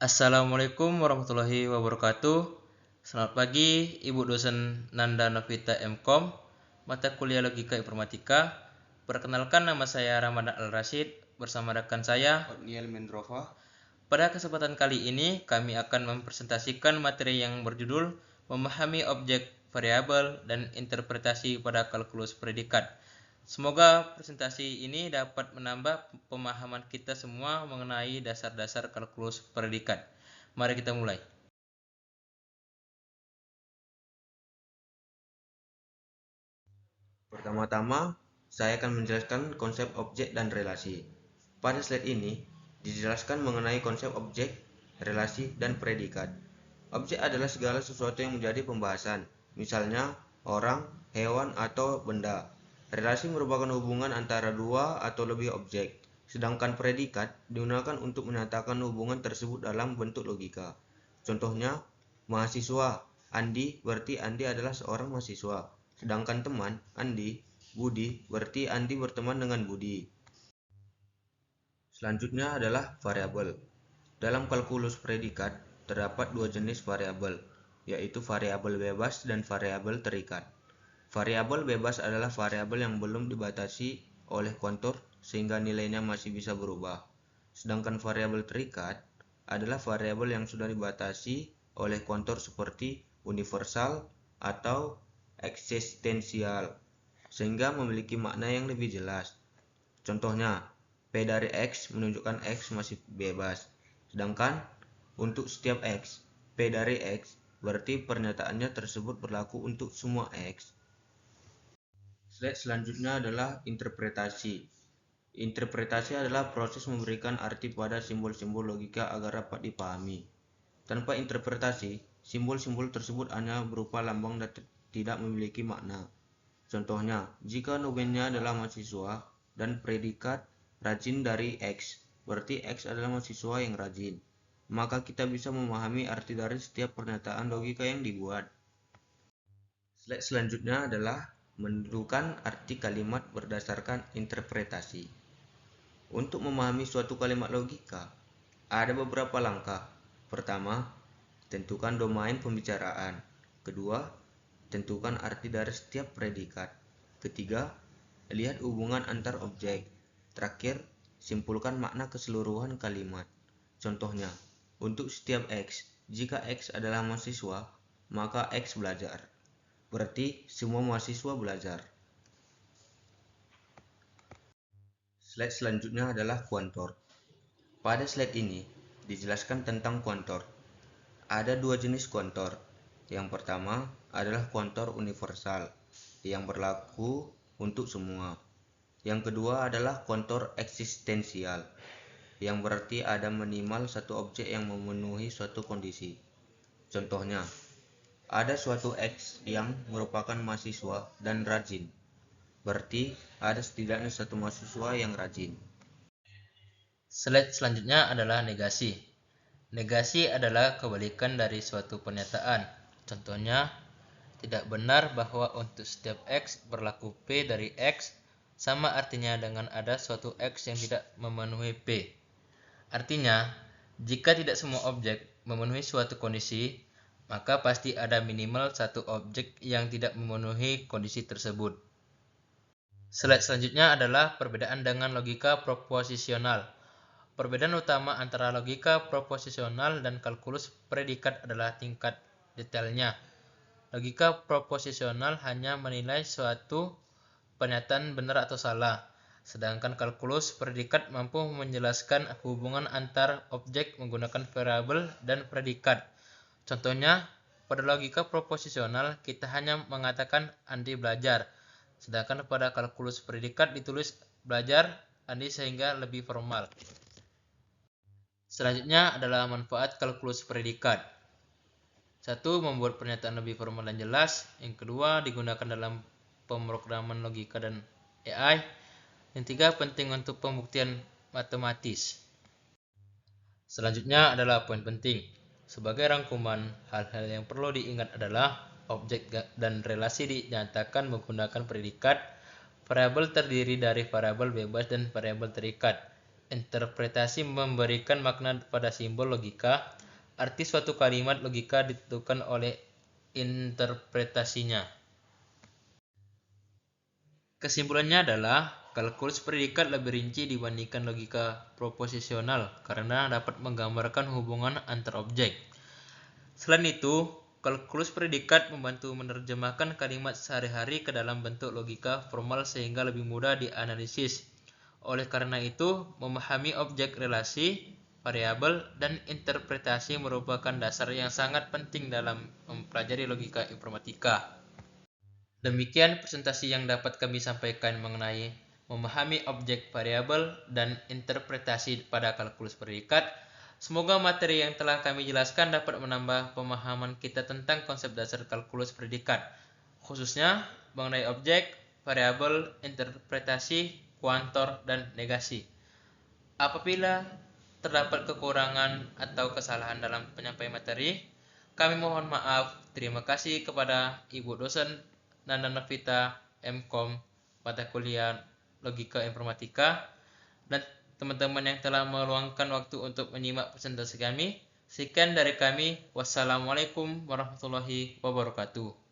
Assalamualaikum warahmatullahi wabarakatuh. Selamat pagi Ibu dosen Nanda Novita MKom, mata kuliah Logika Informatika. Perkenalkan, nama saya Ramadan Al-Rashid bersama rekan saya Otniel Mendrova. Pada kesempatan kali ini kami akan mempresentasikan materi yang berjudul Memahami Objek, Variabel, dan Interpretasi pada Kalkulus Predikat. Semoga presentasi ini dapat menambah pemahaman kita semua mengenai dasar-dasar kalkulus predikat. Mari kita mulai. Pertama-tama, saya akan menjelaskan konsep objek dan relasi. Pada slide ini, dijelaskan mengenai konsep objek, relasi, dan predikat. Objek adalah segala sesuatu yang menjadi pembahasan, misalnya orang, hewan, atau benda. Relasi merupakan hubungan antara dua atau lebih objek, sedangkan predikat digunakan untuk menyatakan hubungan tersebut dalam bentuk logika. Contohnya, mahasiswa Andi berarti Andi adalah seorang mahasiswa, sedangkan teman Andi, Budi, berarti Andi berteman dengan Budi. Selanjutnya adalah variabel. Dalam kalkulus predikat, terdapat dua jenis variabel, yaitu variabel bebas dan variabel terikat. Variabel bebas adalah variabel yang belum dibatasi oleh kontur sehingga nilainya masih bisa berubah. Sedangkan variabel terikat adalah variabel yang sudah dibatasi oleh kontur seperti universal atau eksistensial, sehingga memiliki makna yang lebih jelas. Contohnya, P dari X menunjukkan X masih bebas. Sedangkan untuk setiap X, P dari X berarti pernyataannya tersebut berlaku untuk semua X. Slide selanjutnya adalah interpretasi. Interpretasi adalah proses memberikan arti pada simbol-simbol logika agar dapat dipahami. Tanpa interpretasi, simbol-simbol tersebut hanya berupa lambang dan tidak memiliki makna. Contohnya, jika nomennya adalah mahasiswa dan predikat rajin dari X, berarti X adalah mahasiswa yang rajin. Maka kita bisa memahami arti dari setiap pernyataan logika yang dibuat. Slide selanjutnya adalah menentukan arti kalimat berdasarkan interpretasi. Untuk memahami suatu kalimat logika, ada beberapa langkah. Pertama, tentukan domain pembicaraan. Kedua, tentukan arti dari setiap predikat. Ketiga, lihat hubungan antar objek. Terakhir, simpulkan makna keseluruhan kalimat. Contohnya, untuk setiap X, jika X adalah mahasiswa, maka X belajar. Berarti semua mahasiswa belajar. Slide selanjutnya adalah kuantor. Pada slide ini, dijelaskan tentang kuantor. Ada dua jenis kuantor. Yang pertama adalah kuantor universal, yang berlaku untuk semua. Yang kedua adalah kuantor eksistensial, yang berarti ada minimal satu objek yang memenuhi suatu kondisi. Contohnya, ada suatu X yang merupakan mahasiswa dan rajin. Berarti ada setidaknya satu mahasiswa yang rajin. Slide selanjutnya adalah negasi. Negasi adalah kebalikan dari suatu pernyataan. Contohnya, tidak benar bahwa untuk setiap X berlaku P dari X sama artinya dengan ada suatu X yang tidak memenuhi P. Artinya, jika tidak semua objek memenuhi suatu kondisi, maka pasti ada minimal satu objek yang tidak memenuhi kondisi tersebut. Slide selanjutnya adalah perbedaan dengan logika proposisional. Perbedaan utama antara logika proposisional dan kalkulus predikat adalah tingkat detailnya. Logika proposisional hanya menilai suatu pernyataan benar atau salah, sedangkan kalkulus predikat mampu menjelaskan hubungan antar objek menggunakan variabel dan predikat. Contohnya, pada logika proposisional kita hanya mengatakan Andi belajar, sedangkan pada kalkulus predikat ditulis belajar Andi sehingga lebih formal. Selanjutnya adalah manfaat kalkulus predikat. Satu, membuat pernyataan lebih formal dan jelas. Yang kedua, digunakan dalam pemrograman logika dan AI. Yang tiga, penting untuk pembuktian matematis. Selanjutnya adalah poin penting. Sebagai rangkuman, hal-hal yang perlu diingat adalah objek dan relasi dinyatakan menggunakan predikat. Variabel terdiri dari variabel bebas dan variabel terikat. Interpretasi memberikan makna pada simbol logika. Arti suatu kalimat logika ditentukan oleh interpretasinya. Kesimpulannya adalah kalkulus predikat lebih rinci dibandingkan logika proposisional karena dapat menggambarkan hubungan antar objek. Selain itu, kalkulus predikat membantu menerjemahkan kalimat sehari-hari ke dalam bentuk logika formal sehingga lebih mudah dianalisis. Oleh karena itu, memahami objek relasi, variabel, dan interpretasi merupakan dasar yang sangat penting dalam mempelajari logika informatika. Demikian presentasi yang dapat kami sampaikan mengenai memahami objek, variabel, dan interpretasi pada kalkulus predikat. Semoga materi yang telah kami jelaskan dapat menambah pemahaman kita tentang konsep dasar kalkulus predikat, khususnya mengenai objek, variabel, interpretasi, kuantor, dan negasi. Apabila terdapat kekurangan atau kesalahan dalam penyampaian materi, kami mohon maaf. Terima kasih kepada Ibu dosen Nanda Novita MKom mata kuliah Logika Informatika dan teman-teman yang telah meluangkan waktu untuk menyimak presentasi kami. Sekian dari kami. Wassalamualaikum warahmatullahi wabarakatuh.